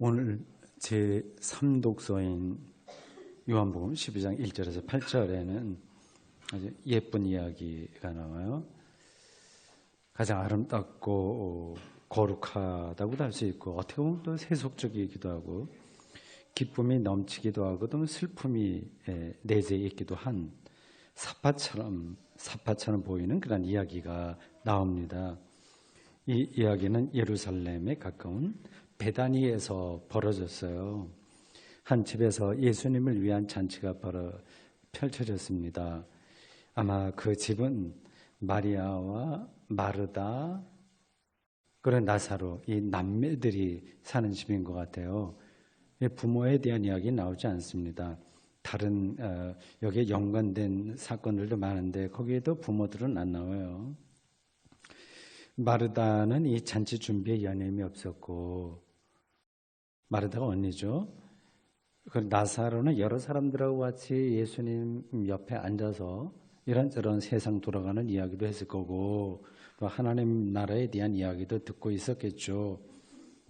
오늘 제3독서인 요한복음 12장 1절에서 8절에는 아주 예쁜 이야기가 나와요. 가장 아름답고 거룩하다고도 할 수 있고 어떻게 보면 또 세속적이기도 하고 기쁨이 넘치기도 하고 또 슬픔이 내재해 있기도 한 사파처럼 보이는 그런 이야기가 나옵니다. 이 이야기는 예루살렘에 가까운 베다니에서 벌어졌어요. 한 집에서 예수님을 위한 잔치가 펼쳐졌습니다. 아마 그 집은 마리아와 마르다 그리고 나사로 이 남매들이 사는 집인 것 같아요. 부모에 대한 이야기 나오지 않습니다. 다른 여기에 연관된 사건들도 많은데 거기에도 부모들은 안 나와요. 마르다는 이 잔치 준비에 연임이 없었고 마르다가 언니죠. 나사로는 여러 사람들하고 같이 예수님 옆에 앉아서 이런저런 세상 돌아가는 이야기도 했을 거고 또 하나님 나라에 대한 이야기도 듣고 있었겠죠.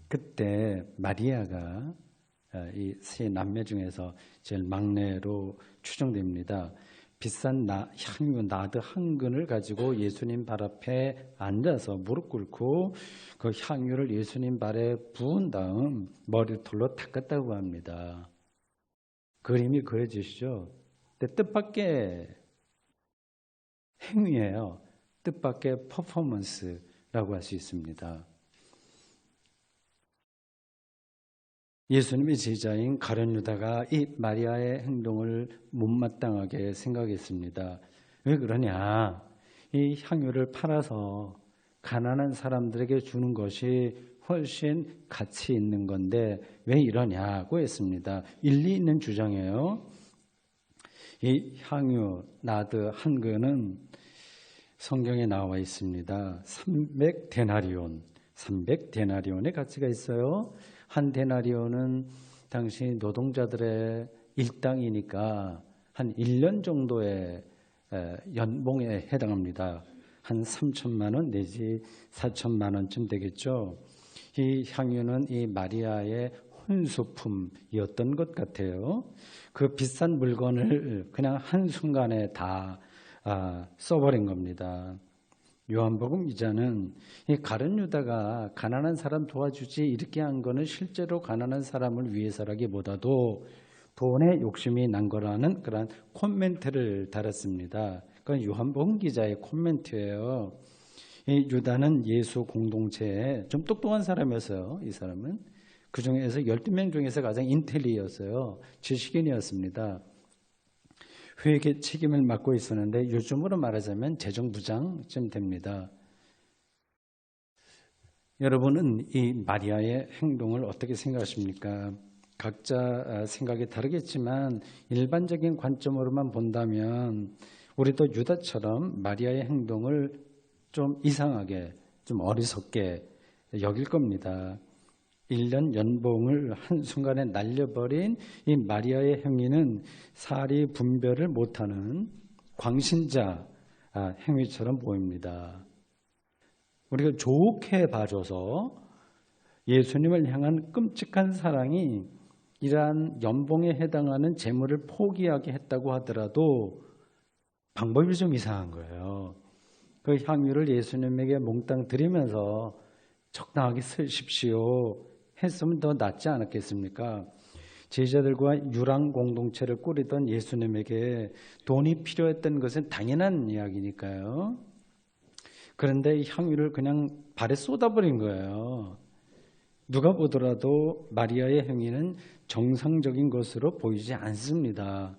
그때 마리아가 이 세 남매 중에서 제일 막내로 추정됩니다. 비싼 향유 나드 한 근을 가지고 예수님 발 앞에 앉아서 무릎 꿇고 그 향유를 예수님 발에 부은 다음 머리털로 닦았다고 합니다. 그림이 그려지시죠? 근데 뜻밖의 행위예요. 뜻밖의 퍼포먼스라고 할 수 있습니다. 예수님의 제자인 가룟 유다가 이 마리아의 행동을 못마땅하게 생각했습니다. 왜 그러냐? 이 향유를 팔아서 가난한 사람들에게 주는 것이 훨씬 가치 있는 건데 왜 이러냐고 했습니다. 일리 있는 주장이에요. 이 향유 나드 한 근은 성경에 나와 있습니다. 300데나리온의 가치가 있어요. 한 데나리온은 당시 노동자들의 일당이니까 한 1년 정도의 연봉에 해당합니다. 한 3천만 원 내지 4천만 원쯤 되겠죠. 이 향유는 이 마리아의 혼수품이었던 것 같아요. 그 비싼 물건을 그냥 한순간에 다 써버린 겁니다. 요한복음 기자는 이 가룟 유다가 가난한 사람 도와주지 이렇게 한 거는 실제로 가난한 사람을 위해서라기보다도 돈에 욕심이 난 거라는 그런 코멘트를 달았습니다. 그건 요한복음 기자의 코멘트예요. 이 유다는 예수 공동체에 좀 똑똑한 사람이었어요. 이 사람은 그 중에서 12명 중에서 가장 인텔리였어요. 지식인이었습니다. 회계 책임을 맡고 있었는데 요즘으로 말하자면 재정부장쯤 됩니다. 여러분은 이 마리아의 행동을 어떻게 생각하십니까? 각자 생각이 다르겠지만 일반적인 관점으로만 본다면 우리도 유다처럼 마리아의 행동을 좀 이상하게, 좀 어리석게 여길 겁니다. 1년 연봉을 한순간에 날려버린 이 마리아의 행위는 사리 분별을 못하는 광신자 행위처럼 보입니다. 우리가 좋게 봐줘서 예수님을 향한 끔찍한 사랑이 이러한 연봉에 해당하는 재물을 포기하게 했다고 하더라도 방법이 좀 이상한 거예요. 그 향유를 예수님에게 몽땅 드리면서 적당하게 쓰십시오 했으면 더 낫지 않았겠습니까? 제자들과 유랑 공동체를 꾸리던 예수님에게 돈이 필요했던 것은 당연한 이야기니까요. 그런데 이 향유를 그냥 발에 쏟아버린 거예요. 누가 보더라도 마리아의 행위는 정상적인 것으로 보이지 않습니다.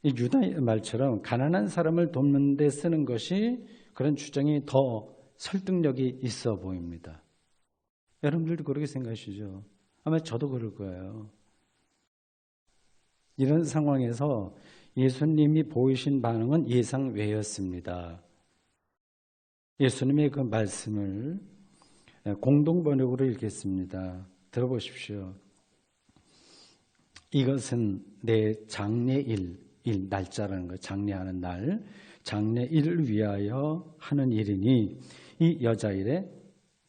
이 유다의 말처럼 가난한 사람을 돕는 데 쓰는 것이 그런 주장이 더 설득력이 있어 보입니다. 여러분들도 그렇게 생각하시죠? 아마 저도 그럴 거예요. 이런 상황에서 예수님이 보이신 반응은 예상 외였습니다. 예수님의 그 말씀을 공동번역으로 읽겠습니다. 들어보십시오. 이것은 내 장례일, 날짜라는 거, 장례하는 날, 장례일을 위하여 하는 일이니 이 여자일에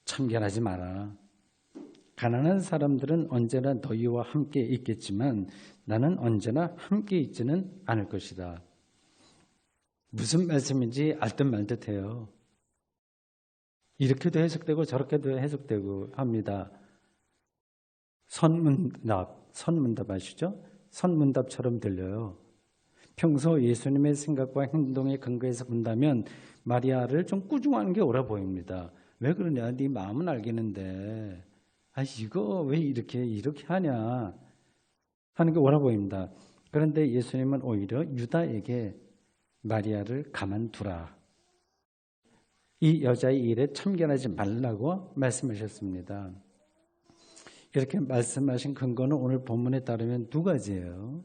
참견하지 마라. 가난한 사람들은 언제나 너희와 함께 있겠지만 나는 언제나 함께 있지는 않을 것이다. 무슨 말씀인지 알듯 말듯해요. 이렇게도 해석되고 저렇게도 해석되고 합니다. 선문답 아시죠? 선문답처럼 들려요. 평소 예수님의 생각과 행동에 근거해서 본다면 마리아를 좀 꾸중하는 게 옳아 보입니다. 왜 그러냐? 네 마음은 알겠는데 이거 왜 이렇게 하냐 하는 게 옳아 보입니다. 그런데 예수님은 오히려 유다에게 마리아를 가만두라. 이 여자의 일에 참견하지 말라고 말씀하셨습니다. 이렇게 말씀하신 근거는 오늘 본문에 따르면 두 가지예요.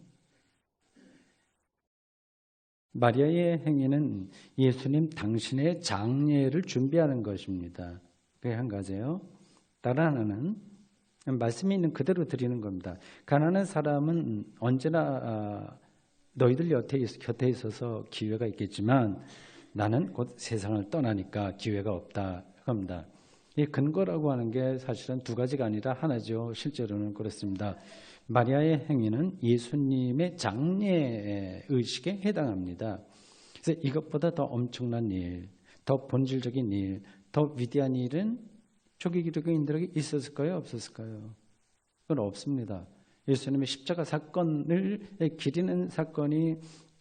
마리아의 행위는 예수님 당신의 장례를 준비하는 것입니다. 그게 한 가지예요. 다른 하나는 말씀이 있는 그대로 드리는 겁니다. 가난한 사람은 언제나 너희들 곁에 있어서 기회가 있겠지만 나는 곧 세상을 떠나니까 기회가 없다 합니다. 이 근거라고 하는 게 사실은 두 가지가 아니라 하나죠. 실제로는 그렇습니다. 마리아의 행위는 예수님의 장례 의식에 해당합니다. 그래서 이것보다 더 엄청난 일, 더 본질적인 일, 더 위대한 일은 초기 기독교인들에게 있었을까요? 없었을까요? 그건 없습니다. 예수님의 십자가 사건을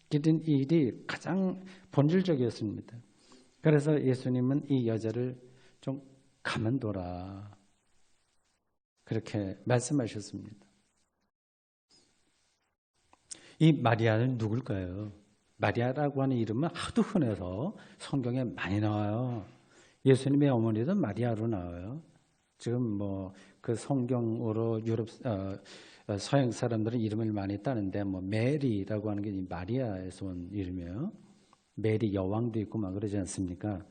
기리는 일이 가장 본질적이었습니다. 그래서 예수님은 이 여자를 좀 가만둬라 그렇게 말씀하셨습니다. 이 마리아는 누굴까요? 마리아라고 하는 이름은 하도 흔해서 성경에 많이 나와요. 예수님의 어머니도 마리아로 나와요. 지금 그 성경으로 서양 사람들은 이름을 많이 따는데 메리라고 하는 게 마리아에서 온 이름이에요. 메리 여왕도 있고 막 그러지 않습니까?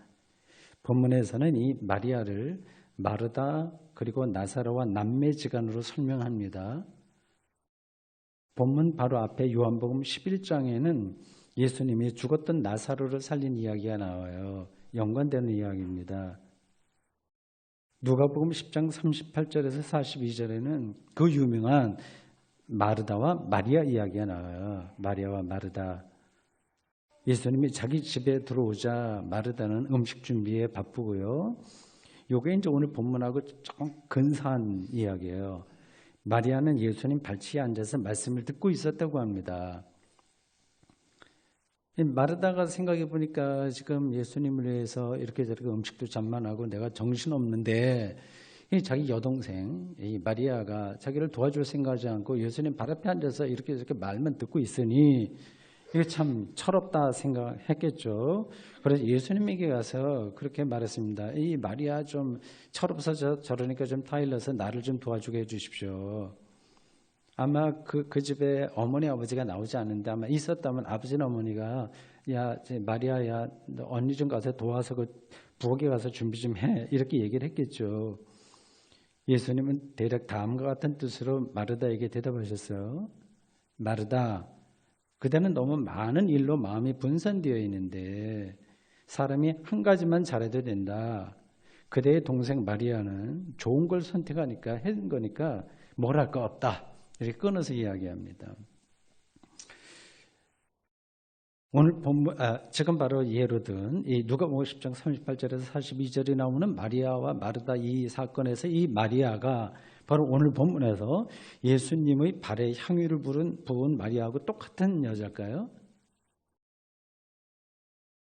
본문에서는 이 마리아를 마르다 그리고 나사로와 남매지간으로 설명합니다. 본문 바로 앞에 요한복음 11장에는 예수님이 죽었던 나사로를 살린 이야기가 나와요. 연관되는 이야기입니다. 누가복음 10장 38절에서 42절에는 그 유명한 마르다와 마리아 이야기가 나와요. 마리아와 마르다. 예수님이 자기 집에 들어오자 마르다는 음식 준비에 바쁘고요. 요게 이제 오늘 본문하고 조금 근사한 이야기예요. 마리아는 예수님 발치에 앉아서 말씀을 듣고 있었다고 합니다. 마르다가 생각해 보니까 지금 예수님을 위해서 이렇게 저렇게 음식도 잔만하고 내가 정신없는데 자기 여동생 이 마리아가 자기를 도와줄 생각하지 않고 예수님 발 앞에 앉아서 이렇게 저렇게 말만 듣고 있으니 이게 참 철없다 생각했겠죠. 그래서 예수님에게 가서 그렇게 말했습니다. 이 마리아 좀 철없어서 저러니까 좀 타일러서 나를 좀 도와주게 해주십시오. 아마 그 집에 어머니 아버지가 나오지 않는데 아마 있었다면 아버지나 어머니가 야 마리아야 너 언니 좀 가서 도와서 그 부엌에 가서 준비 좀 해 이렇게 얘기를 했겠죠. 예수님은 대략 다음과 같은 뜻으로 마르다에게 대답하셨어요. 마르다 그대는 너무 많은 일로 마음이 분산되어 있는데 사람이 한 가지만 잘해도 된다. 그대의 동생 마리아는 좋은 걸 선택하니까 한 거니까 뭘 할 거 없다. 이렇게 끊어서 이야기합니다. 오늘 지금 바로 예로 든 이 누가복음 10장 38절에서 42절에 나오는 마리아와 마르다 이 사건에서 이 마리아가 바로 오늘 본문에서 예수님의 발에 향유를 부은 마리아하고 똑같은 여자일까요?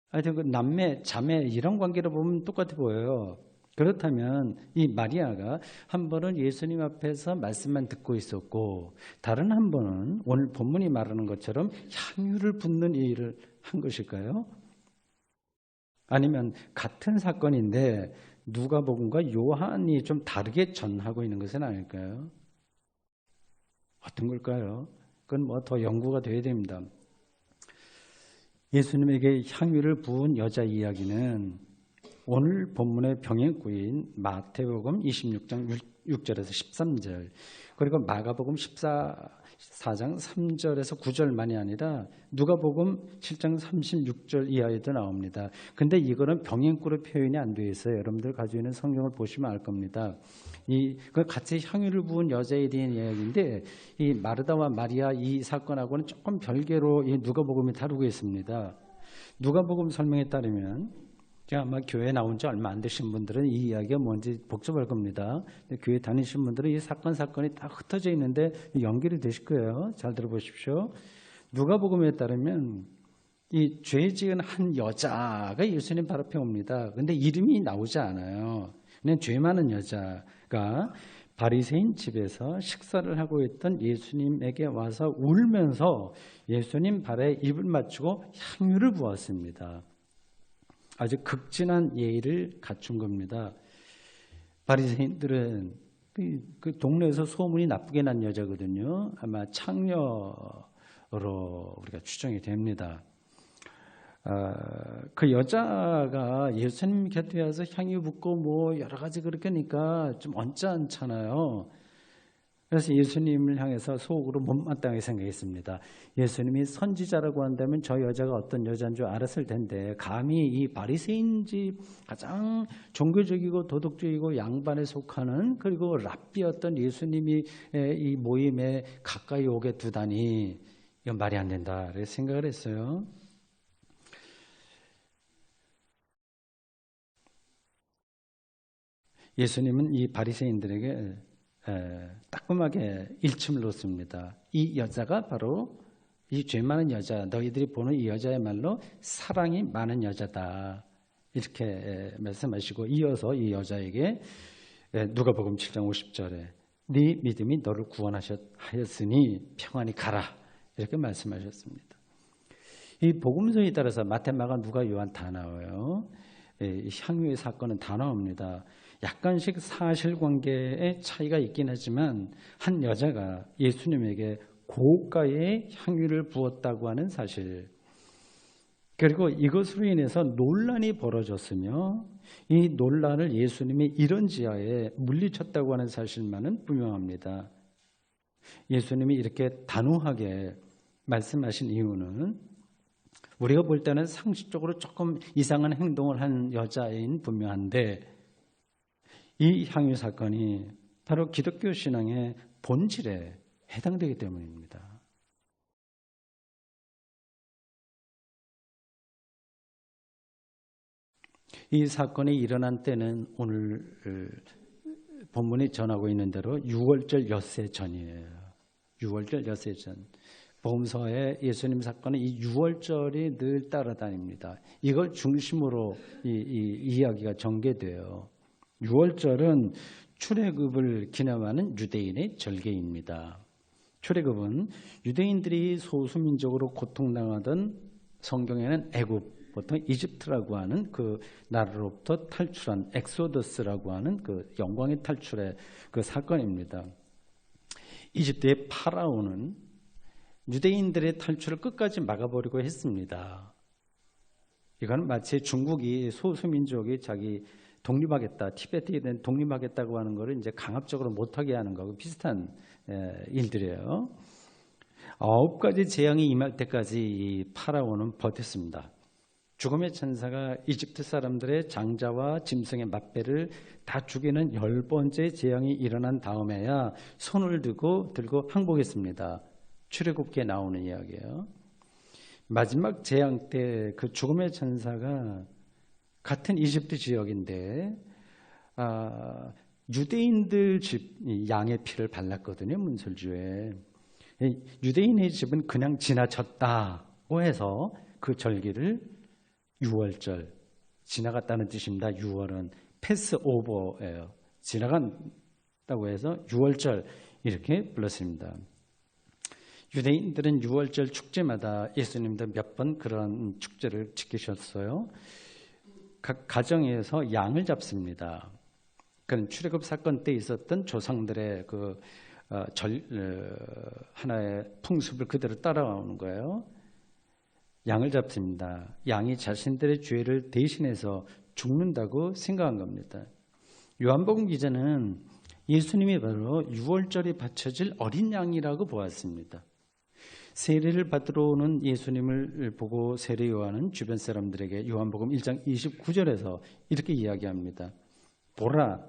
하여튼 그 남매, 자매 이런 관계로 보면 똑같아 보여요. 그렇다면 이 마리아가 한 번은 예수님 앞에서 말씀만 듣고 있었고 다른 한 번은 오늘 본문이 말하는 것처럼 향유를 붓는 일을 한 것일까요? 아니면 같은 사건인데 누가복음과 요한이 좀 다르게 전하고 있는 것은 아닐까요? 어떤 걸까요? 그건 더 연구가 돼야 됩니다. 예수님에게 향유를 부은 여자 이야기는 오늘 본문의 병행구인 마태복음 26장 6절에서 13절, 그리고 마가복음 14장 3절에서 9절만이 아니라 누가복음 7장 36절 이하에도 나옵니다. 근데 이거는 병행구로 표현이 안 되어 있어요. 여러분들 가지고 있는 성경을 보시면 알 겁니다. 그 같이 향유를 부은 여자에 대한 이야기인데, 이 마르다와 마리아 이 사건하고는 조금 별개로 이 누가복음이 다루고 있습니다. 누가복음 설명에 따르면, 아마 교회 나온 지 얼마 안 되신 분들은 이 이야기가 뭔지 복잡할 겁니다. 교회 다니신 분들은 이 사건이 딱 흩어져 있는데 연결이 되실 거예요. 잘 들어보십시오. 누가복음에 따르면 이 죄 지은 한 여자가 예수님 발 앞에 옵니다. 근데 이름이 나오지 않아요. 그냥 죄 많은 여자가 바리새인 집에서 식사를 하고 있던 예수님에게 와서 울면서 예수님 발에 입을 맞추고 향유를 부었습니다. 아주 극진한 예의를 갖춘 겁니다. 바리새인들은 그 동네에서 소문이 나쁘게 난 여자거든요. 아마 창녀로 우리가 추정이 됩니다. 그 여자가 예수님 곁에 와서 향유 붓고 뭐 여러 가지 그렇게 하니까 좀 언짢잖아요. 그래서 예수님을 향해서 속으로 못마땅하게 생각했습니다. 예수님이 선지자라고 한다면 저 여자가 어떤 여자인 줄 알았을 텐데, 감히 이 바리새인 집 가장 종교적이고 도덕적이고 양반에 속하는, 그리고 랍비였던 예수님이 이 모임에 가까이 오게 두다니 이건 말이 안 된다 이렇게 생각을 했어요. 예수님은 이 바리새인들에게 따끔하게 일침을 놓습니다. 이 여자가 바로 이 죄 많은 여자, 너희들이 보는 이 여자야말로 사랑이 많은 여자다 이렇게 말씀하시고, 이어서 이 여자에게 누가복음 7장 50절에 네 믿음이 너를 구원하였으니 평안히 가라 이렇게 말씀하셨습니다. 이 복음서에 따라서 마태, 마가, 누가, 요한 다 나와요. 향유의 사건은 다 나옵니다. 약간씩 사실관계의 차이가 있긴 하지만 한 여자가 예수님에게 고가의 향유를 부었다고 하는 사실, 그리고 이것으로 인해서 논란이 벌어졌으며 이 논란을 예수님이 이런 지하에 물리쳤다고 하는 사실만은 분명합니다. 예수님이 이렇게 단호하게 말씀하신 이유는 우리가 볼 때는 상식적으로 조금 이상한 행동을 한 여자인 분명한데, 이 향유 사건이 바로 기독교 신앙의 본질에 해당되기 때문입니다. 이 사건이 일어난 때는 오늘 본문이 전하고 있는 대로 6월절 엿새 전이에요. 6월절 엿새 전. 복음서에 예수님 사건은 이 6월절이 늘 따라다닙니다. 이걸 중심으로 이 이야기가 전개돼요. 6월절은 출애굽을 기념하는 유대인의 절기입니다. 출애굽은 유대인들이 소수민족으로 고통당하던, 성경에는 애굽, 보통 이집트라고 하는 그 나라로부터 탈출한 엑소더스라고 하는 그 영광의 탈출의 그 사건입니다. 이집트의 파라오는 유대인들의 탈출을 끝까지 막아버리고 했습니다. 이건 마치 중국이 소수민족이 자기 독립하겠다, 티베트에 대한 독립하겠다고 하는 것을 이제 강압적으로 못하게 하는 거하고 비슷한 일들이에요. 9가지 재앙이 임할 때까지 이 파라오는 버텼습니다. 죽음의 천사가 이집트 사람들의 장자와 짐승의 맛배를 다 죽이는 10번째 재앙이 일어난 다음에야 손을 들고 항복했습니다. 출애굽기에 나오는 이야기예요. 마지막 재앙 때 그 죽음의 천사가 같은 이집트 지역인데 유대인들 집 양의 피를 발랐거든요. 문설주에. 유대인의 집은 그냥 지나쳤다고 해서 그 절기를 6월절, 지나갔다는 뜻입니다. 6월은 패스오버예요. 지나간다고 해서 6월절 이렇게 불렀습니다. 유대인들은 6월절 축제마다 예수님도 몇 번 그런 축제를 지키셨어요. 각 가정에서 양을 잡습니다. 그런 출애굽 사건 때 있었던 조상들의 그 하나의 풍습을 그대로 따라오는 거예요. 양을 잡습니다. 양이 자신들의 죄를 대신해서 죽는다고 생각한 겁니다. 요한복음 기자는 예수님이 바로 유월절에 바쳐질 어린 양이라고 보았습니다. 세례를 받으러 오는 예수님을 보고 세례 요한은 주변 사람들에게 요한복음 1장 29절에서 이렇게 이야기합니다. 보라,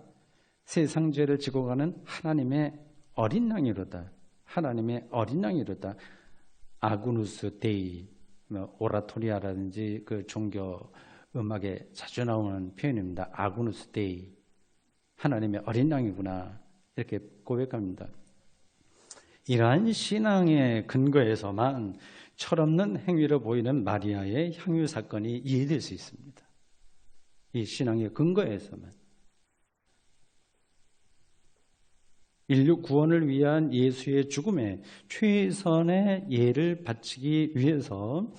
세상 죄를 지고 가는 하나님의 어린 양이로다. 하나님의 어린 양이로다. 아구누스 데이, 오라토리아라든지 그 종교 음악에 자주 나오는 표현입니다. 아구누스 데이, 하나님의 어린 양이구나, 이렇게 고백합니다. 이러한 신앙의 근거에서만 철없는 행위로 보이는 마리아의 향유 사건이 이해될 수 있습니다. 이 신앙의 근거에서만. 인류 구원을 위한 예수의 죽음에 최선의 예를 바치기 위해서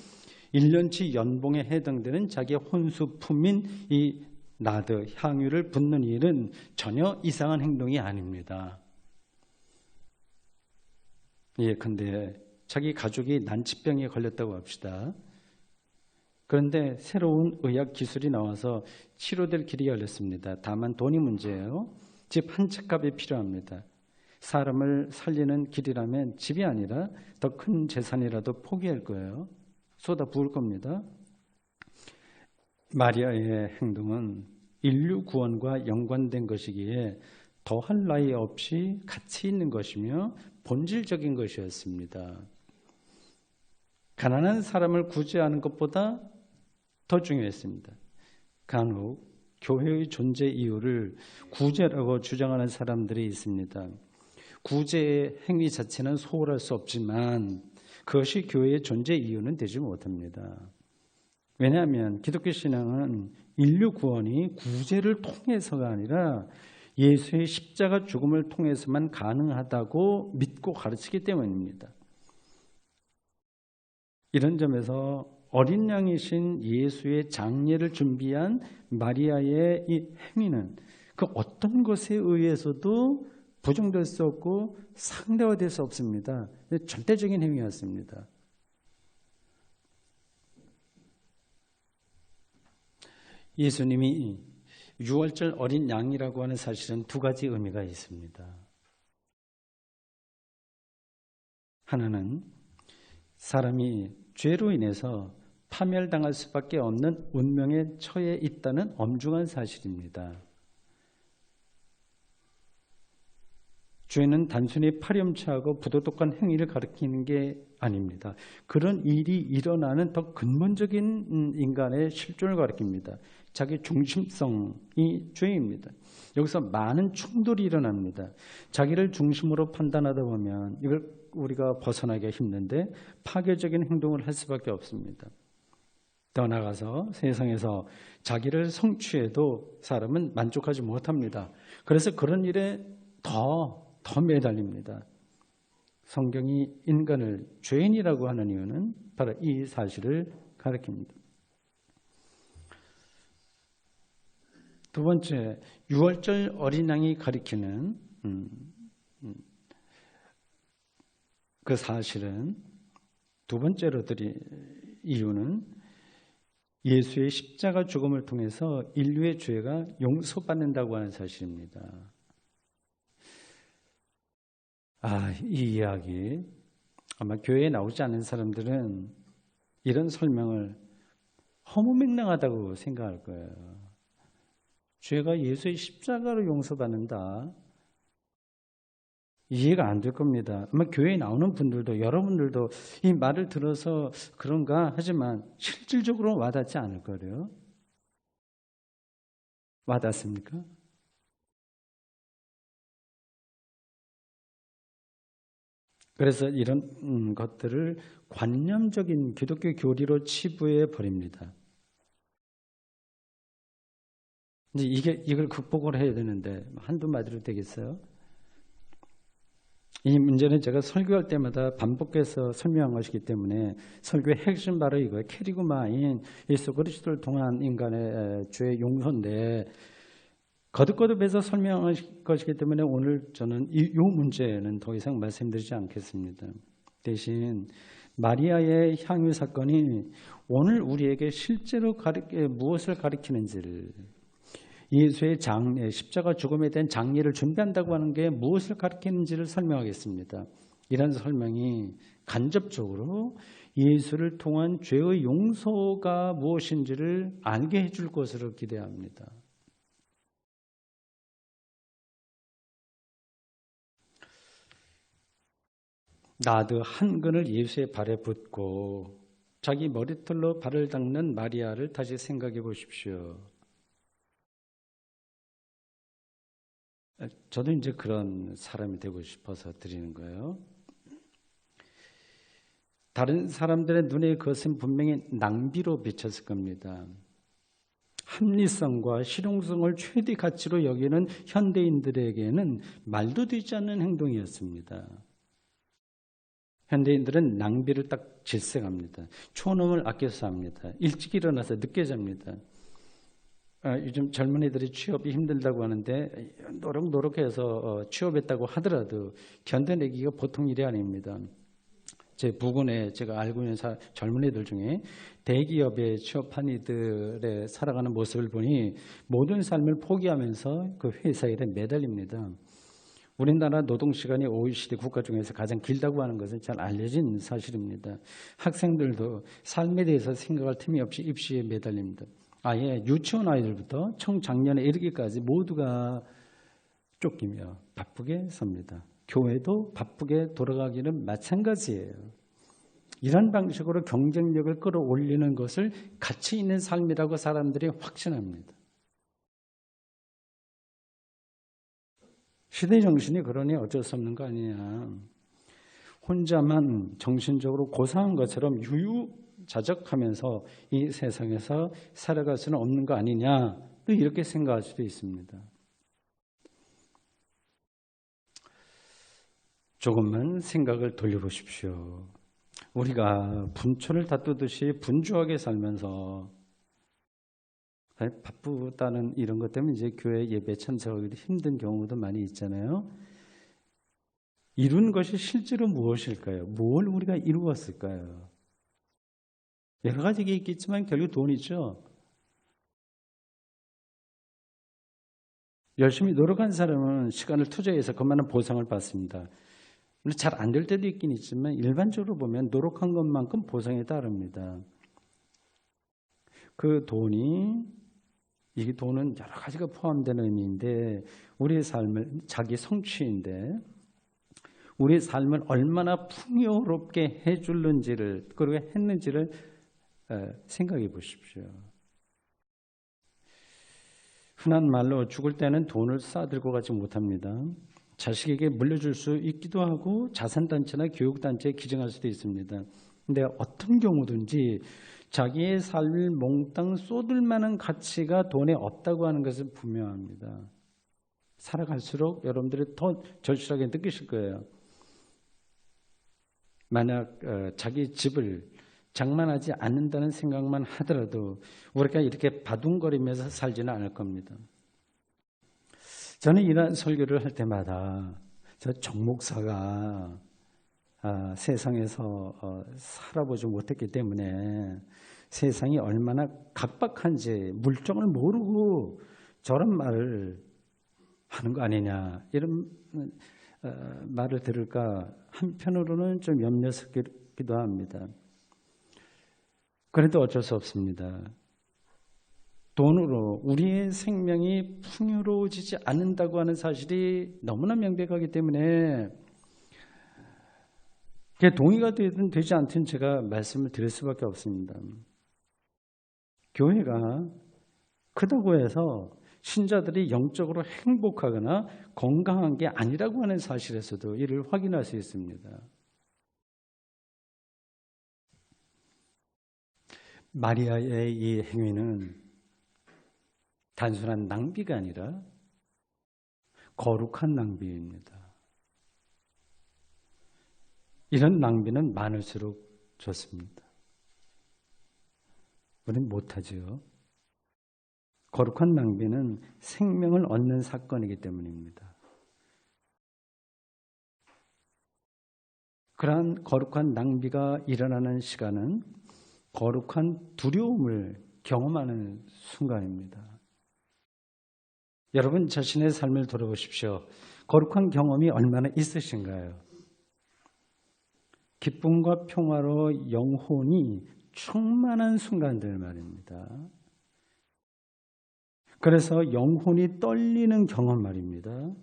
1년치 연봉에 해당되는 자기의 혼수품인 이 나드, 향유를 붓는 일은 전혀 이상한 행동이 아닙니다. 예컨대 자기 가족이 난치병에 걸렸다고 합시다. 그런데 새로운 의학 기술이 나와서 치료될 길이 열렸습니다. 다만 돈이 문제예요. 집 한 채 값이 필요합니다. 사람을 살리는 길이라면 집이 아니라 더 큰 재산이라도 포기할 거예요. 쏟아 부을 겁니다. 마리아의 행동은 인류 구원과 연관된 것이기에 더할 나위 없이 가치 있는 것이며 본질적인 것이었습니다. 가난한 사람을 구제하는 것보다 더 중요했습니다. 간혹 교회의 존재 이유를 구제라고 주장하는 사람들이 있습니다. 구제의 행위 자체는 소홀할 수 없지만 그것이 교회의 존재 이유는 되지 못합니다. 왜냐하면 기독교 신앙은 인류 구원이 구제를 통해서가 아니라 예수의 십자가 죽음을 통해서만 가능하다고 믿고 가르치기 때문입니다. 이런 점에서 어린 양이신 예수의 장례를 준비한 마리아의 이 행위는 그 어떤 것에 의해서도 부정될 수 없고 상대화될 수 없습니다. 절대적인 행위였습니다. 예수님이 유월절 어린 양이라고 하는 사실은 두 가지 의미가 있습니다. 하나는 사람이 죄로 인해서 파멸당할 수밖에 없는 운명에 처해 있다는 엄중한 사실입니다. 죄는 단순히 파렴치하고 부도덕한 행위를 가리키는 게 아닙니다. 그런 일이 일어나는 더 근본적인 인간의 실존을 가리킵니다. 자기 중심성이 죄입니다. 여기서 많은 충돌이 일어납니다. 자기를 중심으로 판단하다 보면 이걸 우리가 벗어나기가 힘든데 파괴적인 행동을 할 수밖에 없습니다. 더 나아가서 세상에서 자기를 성취해도 사람은 만족하지 못합니다. 그래서 그런 일에 더 매달립니다. 성경이 인간을 죄인이라고 하는 이유는 바로 이 사실을 가리킵니다. 두 번째, 유월절 어린 양이 가리키는 그 사실은 두 번째로 드릴 이유는 예수의 십자가 죽음을 통해서 인류의 죄가 용서받는다고 하는 사실입니다. 이 이야기 아마 교회에 나오지 않는 사람들은 이런 설명을 허무맹랑하다고 생각할 거예요. 죄가 예수의 십자가로 용서받는다. 이해가 안 될 겁니다. 아마 교회에 나오는 분들도 여러분들도 이 말을 들어서 그런가 하지만 실질적으로 와닿지 않을 거예요. 와닿습니까? 그래서 이런 것들을 관념적인 기독교 교리로 치부해 버립니다. 이제 이걸 극복을 해야 되는데 한두 마디로 되겠어요? 이 문제는 제가 설교할 때마다 반복해서 설명한 것이기 때문에 설교의 핵심 바로 이거예요. 캐리그마인 예수 그리스도를 통한 인간의 죄의 용서인데 거듭거듭해서 설명한 것이기 때문에 오늘 저는 이 문제는 더 이상 말씀드리지 않겠습니다. 대신 마리아의 향유 사건이 오늘 우리에게 실제로 무엇을 가리키는지를, 예수의 십자가 죽음에 대한 장례를 준비한다고 하는 게 무엇을 가리키는지를 설명하겠습니다. 이런 설명이 간접적으로 예수를 통한 죄의 용서가 무엇인지를 알게 해줄 것으로 기대합니다. 나드 한 근을 예수의 발에 붓고 자기 머리털로 발을 닦는 마리아를 다시 생각해 보십시오. 저도 이제 그런 사람이 되고 싶어서 드리는 거예요. 다른 사람들의 눈에 그것은 분명히 낭비로 비쳤을 겁니다. 합리성과 실용성을 최대 가치로 여기는 현대인들에게는 말도 되지 않는 행동이었습니다. 현대인들은 낭비를 딱 질색합니다. 초놈을 아껴서 합니다. 일찍 일어나서 늦게 잡니다. 요즘 젊은이들이 취업이 힘들다고 하는데 노력해서 취업했다고 하더라도 견뎌내기가 보통 일이 아닙니다. 제 부근에 제가 알고 있는 젊은이들 중에 대기업에 취업한 이들의 살아가는 모습을 보니 모든 삶을 포기하면서 그 회사 일에 매달립니다. 우리나라 노동시간이 OECD 국가 중에서 가장 길다고 하는 것은 잘 알려진 사실입니다. 학생들도 삶에 대해서 생각할 틈이 없이 입시에 매달립니다. 아예 유치원 아이들부터 청장년에 이르기까지 모두가 쫓기며 바쁘게 삽니다. 교회도 바쁘게 돌아가기는 마찬가지예요. 이런 방식으로 경쟁력을 끌어올리는 것을 가치 있는 삶이라고 사람들이 확신합니다. 시대 정신이 그러니 어쩔 수 없는 거 아니냐. 혼자만 정신적으로 고상한 것처럼 유유자적하면서 이 세상에서 살아갈 수는 없는 거 아니냐, 또 이렇게 생각할 수도 있습니다. 조금만 생각을 돌려보십시오. 우리가 분초를 다투듯이 분주하게 살면서 바쁘다는 이런 것 때문에 이제 교회 예배 참석하기도 힘든 경우도 많이 있잖아요. 이룬 것이 실제로 무엇일까요? 뭘 우리가 이루었을까요? 여러 가지 게 있겠지만 결국 돈이죠. 열심히 노력한 사람은 시간을 투자해서 그만한 보상을 받습니다. 물론 잘 안 될 때도 있긴 있지만 일반적으로 보면 노력한 것만큼 보상에 따릅니다. 그 돈이, 이 돈은 여러 가지가 포함되는 의미인데 우리의 삶을, 자기 성취인데 우리의 삶을 얼마나 풍요롭게 해줄는지를, 그리고 했는지를 생각해 보십시오. 흔한 말로 죽을 때는 돈을 싸들고 가지 못합니다. 자식에게 물려줄 수 있기도 하고 자산단체나 교육단체에 기증할 수도 있습니다. 근데 어떤 경우든지 자기의 삶을 몽땅 쏟을 만한 가치가 돈에 없다고 하는 것은 분명합니다. 살아갈수록 여러분들이 더 절실하게 느끼실 거예요. 만약 자기 집을 장만하지 않는다는 생각만 하더라도 우리가 이렇게 바둥거리면서 살지는 않을 겁니다. 저는 이런 설교를 할 때마다 저 정 목사가 세상에서 살아보지 못했기 때문에 세상이 얼마나 각박한지 물정을 모르고 저런 말을 하는 거 아니냐, 이런 말을 들을까 한편으로는 좀 염려스럽기도 합니다. 그래도 어쩔 수 없습니다. 돈으로 우리의 생명이 풍요로워지지 않는다고 하는 사실이 너무나 명백하기 때문에 그게 동의가 되든 되지 않든 제가 말씀을 드릴 수밖에 없습니다. 교회가 크다고 해서 신자들이 영적으로 행복하거나 건강한 게 아니라고 하는 사실에서도 이를 확인할 수 있습니다. 마리아의 이 행위는 단순한 낭비가 아니라 거룩한 낭비입니다. 이런 낭비는 많을수록 좋습니다. 우리는 못하지요. 거룩한 낭비는 생명을 얻는 사건이기 때문입니다. 그러한 거룩한 낭비가 일어나는 시간은 거룩한 두려움을 경험하는 순간입니다. 여러분 자신의 삶을 돌아보십시오. 거룩한 경험이 얼마나 있으신가요? 기쁨과 평화로 영혼이 충만한 순간들 말입니다. 그래서 영혼이 떨리는 경험 말입니다.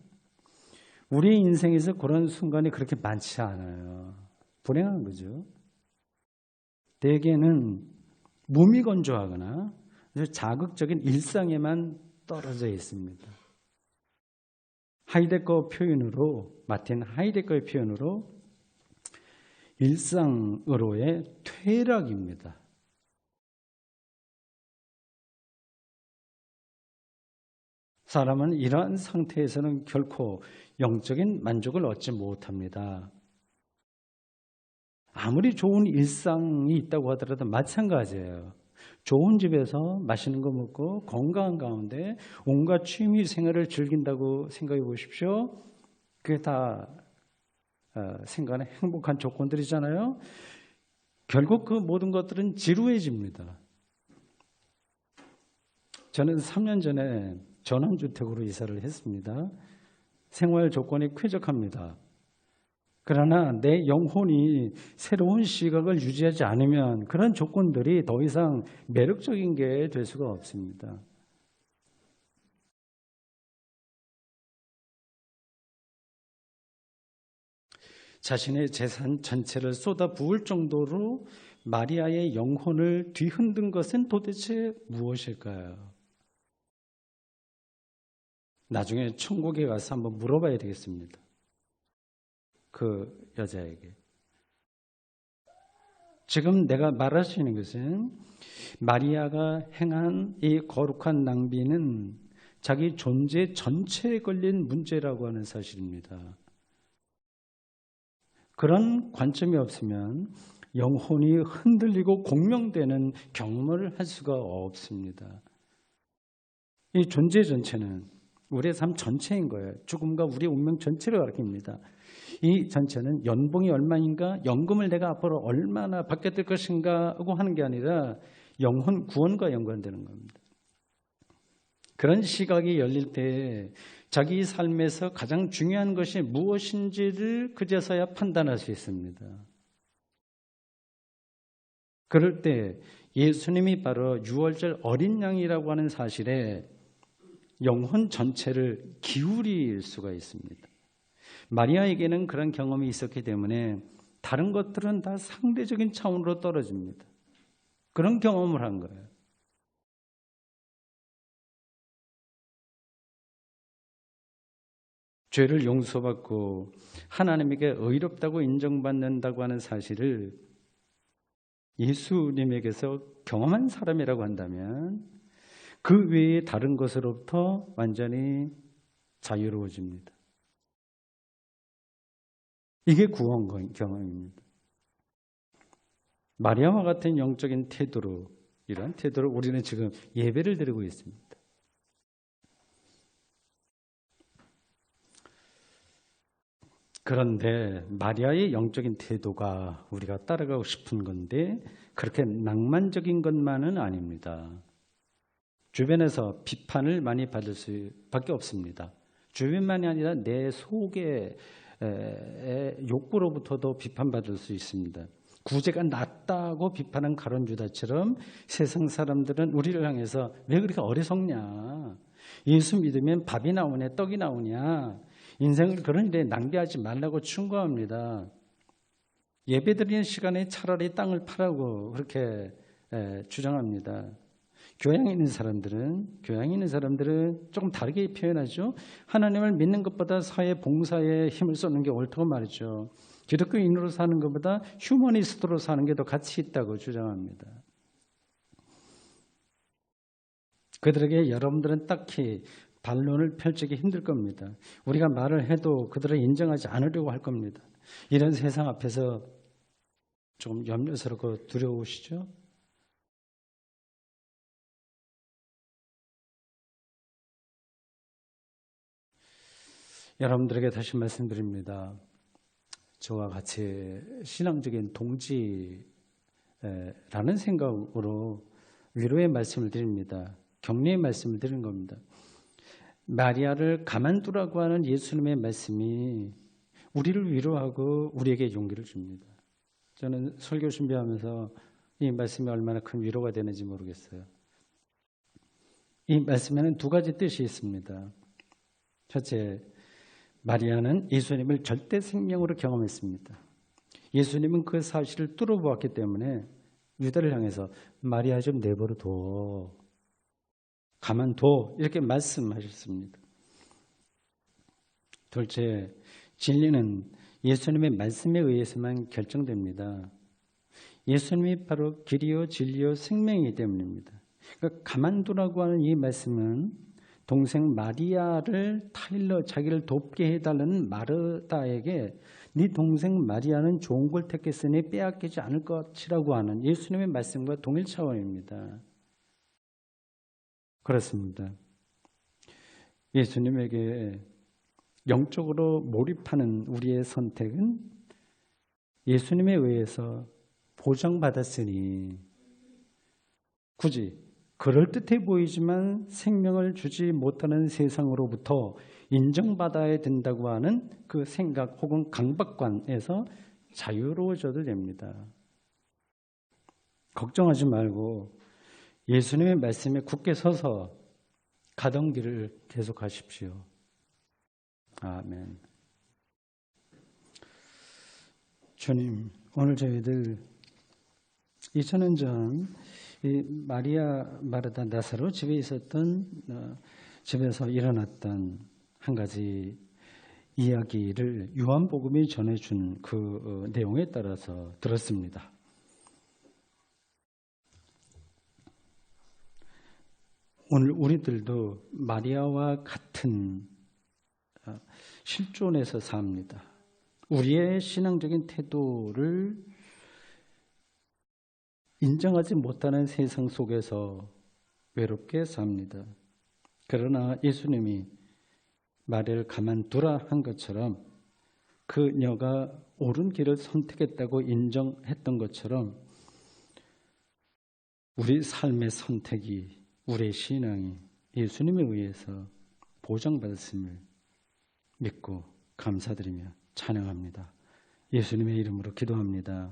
우리 인생에서 그런 순간이 그렇게 많지 않아요. 불행한 거죠. 대개는 무미건조하거나 자극적인 일상에만 떨어져 있습니다. 하이데거 표현으로, 마틴 하이데거의 표현으로 일상으로의 퇴락입니다. 사람은 이러한 상태에서는 결코 영적인 만족을 얻지 못합니다. 아무리 좋은 일상이 있다고 하더라도 마찬가지예요. 좋은 집에서 맛있는 거 먹고 건강한 가운데 온갖 취미 생활을 즐긴다고 생각해 보십시오. 그게 다 생각하는 행복한 조건들이잖아요. 결국 그 모든 것들은 지루해집니다. 저는 3년 전에 전원주택으로 이사를 했습니다. 생활 조건이 쾌적합니다. 그러나 내 영혼이 새로운 시각을 유지하지 않으면 그런 조건들이 더 이상 매력적인 게 될 수가 없습니다. 자신의 재산 전체를 쏟아 부을 정도로 마리아의 영혼을 뒤흔든 것은 도대체 무엇일까요? 나중에 천국에 가서 한번 물어봐야 되겠습니다. 그 여자에게. 지금 내가 말할 수 있는 것은 마리아가 행한 이 거룩한 낭비는 자기 존재 전체에 걸린 문제라고 하는 사실입니다. 그런 관점이 없으면 영혼이 흔들리고 공명되는 경험을 할 수가 없습니다. 이 존재 전체는 우리의 삶 전체인 거예요. 죽음과 우리의 운명 전체를 가리킵니다. 이 전체는 연봉이 얼마인가, 연금을 내가 앞으로 얼마나 받게 될 것인가 하고 하는 게 아니라 영혼 구원과 연관되는 겁니다. 그런 시각이 열릴 때 자기 삶에서 가장 중요한 것이 무엇인지를 그제서야 판단할 수 있습니다. 그럴 때 예수님이 바로 유월절 어린 양이라고 하는 사실에 영혼 전체를 기울일 수가 있습니다. 마리아에게는 그런 경험이 있었기 때문에 다른 것들은 다 상대적인 차원으로 떨어집니다. 그런 경험을 한 거예요. 죄를 용서받고 하나님에게 의롭다고 인정받는다고 하는 사실을 예수님에게서 경험한 사람이라고 한다면 그 외에 다른 것으로부터 완전히 자유로워집니다. 이게 구원 경험입니다. 마리아와 같은 영적인 태도로, 이러한 태도로 우리는 지금 예배를 드리고 있습니다. 그런데 마리아의 영적인 태도가 우리가 따라가고 싶은 건데 그렇게 낭만적인 것만은 아닙니다. 주변에서 비판을 많이 받을 수밖에 없습니다. 주변만이 아니라 내 속의 욕구로부터도 비판받을 수 있습니다. 구제가 낮다고 비판한 가룟 유다처럼 세상 사람들은 우리를 향해서 왜 그렇게 어리석냐? 예수 믿으면 밥이 나오냐, 떡이 나오냐? 인생을 그런 일에 낭비하지 말라고 충고합니다. 예배드리는 시간에 차라리 땅을 파라고 그렇게 주장합니다. 교양 있는 사람들은 조금 다르게 표현하죠. 하나님을 믿는 것보다 사회 봉사에 힘을 쏟는 게 옳다고 말이죠. 기독교인으로 사는 것보다 휴머니스트로 사는 게 더 가치 있다고 주장합니다. 그들에게 여러분들은 딱히 반론을 펼치기 힘들 겁니다. 우리가 말을 해도 그들을 인정하지 않으려고 할 겁니다. 이런 세상 앞에서 좀 염려스럽고 두려우시죠? 여러분들에게 다시 말씀드립니다. 저와 같이 신앙적인 동지라는 생각으로 위로의 말씀을 드립니다. 격려의 말씀을 드리는 겁니다. 마리아를 가만두라고 하는 예수님의 말씀이 우리를 위로하고 우리에게 용기를 줍니다. 저는 설교 준비하면서 이 말씀이 얼마나 큰 위로가 되는지 모르겠어요. 이 말씀에는 두 가지 뜻이 있습니다. 첫째, 마리아는 예수님을 절대 생명으로 경험했습니다. 예수님은 그 사실을 뚫어보았기 때문에 유다를 향해서 마리아 좀 내버려둬, 가만둬 이렇게 말씀하셨습니다. 둘째, 진리는 예수님의 말씀에 의해서만 결정됩니다. 예수님이 바로 길이요 진리요 생명이기 때문입니다. 그러니까 가만두라고 하는 이 말씀은 동생 마리아를 타일러 자기를 돕게 해달라는 마르다에게 네 동생 마리아는 좋은 걸 택했으니 빼앗기지 않을 것이라고 하는 예수님의 말씀과 동일 차원입니다. 그렇습니다. 예수님에게 영적으로 몰입하는 우리의 선택은 예수님에 의해서 보장받았으니 굳이 그럴듯해 보이지만 생명을 주지 못하는 세상으로부터 인정받아야 된다고 하는 그 생각 혹은 강박관에서 자유로워져도 됩니다. 걱정하지 말고 예수님의 말씀에 굳게 서서 가던 길을 계속하십시오. 아멘. 주님, 오늘 저희들 2000년 전 이 마리아 마르다 나사로 집에 있었던 집에서 일어났던 한 가지 이야기를 요한복음이 전해준 그 내용에 따라서 들었습니다. 오늘 우리들도 마리아와 같은 실존에서 삽니다. 우리의 신앙적인 태도를 인정하지 못하는 세상 속에서 외롭게 삽니다. 그러나 예수님이 마리아를 가만두라 한 것처럼 그녀가 옳은 길을 선택했다고 인정했던 것처럼 우리 삶의 선택이, 우리의 신앙이 예수님에 의해서 보장받았음을 믿고 감사드리며 찬양합니다. 예수님의 이름으로 기도합니다.